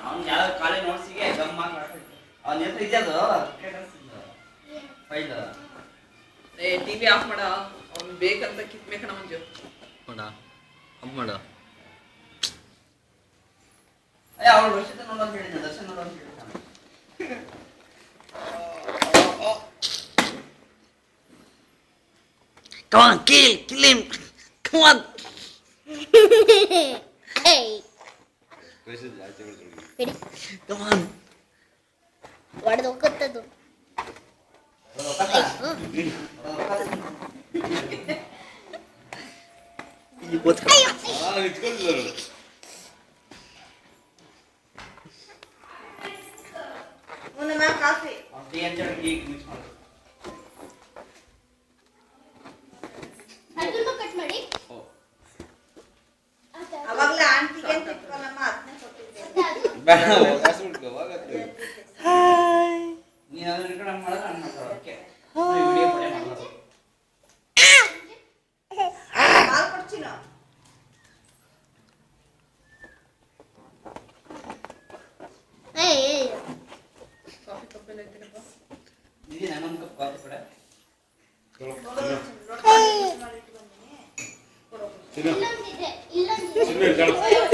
ಅವ್ನು ಯಾವ ಕಾಲೇಜ್ ನೋಡ್ಸಿಗೆ ಗಮ್ಮ ಅವ್ನ ಹೆಸರು ಇದೆಯದು ಫೈಲ್ ಏ ಟಿವಿ ಆಫ್ ಮಾಡ ಅವ್ನು ಬೇಕಂತ ಕಿತ್ಬೇಕಣ ಮಂಜು ಮಾಡ ಆಫ್ ಮಾಡ ಅಯ್ಯ ಅವಳು ವರ್ಷದ ನೋಡೋದು ಹೇಳಿದ್ದೆ ದರ್ಶನ್ ನೋಡೋದು ಹೇಳಿದ್ದಾನೆ Come on, kill him. Come on. Hey. Come on. What hokkatadu? Ini buat Ayo. itu kan dulu. ಒಂದು ನಾ coffee Nanti yang jadi mix malu. ಅದನ್ನು ಕಟ್ ಮಾಡಿ ಅವಾಗಲೇ ಆಂಟಿಗೆ ಅಂತ ಇಟ್ಕೊಳ್ಳಮ್ಮ ಅದನ್ನೇ ಕೊಟ್ಟಿದ್ದೆ Bawa kasur ke banget tuh. Hai. Ini ada di dalam malah kan masalah. Oke. Video pada masalah. ಹಾಲು ಕೊಡ್ತೀನೋ ಏಯ್ coffee ಕಪ್ಪೆಲ್ಲ ಐತೇನಪ್ಪ Ini nanam ke kafe pada. ರೊಟ್ಟಿ ಮಾಡಿ ಇಟ್ಟು ಬಂದೀನಿ ಇಲ್ಲೊಂದಿದೆ Sini, jangan.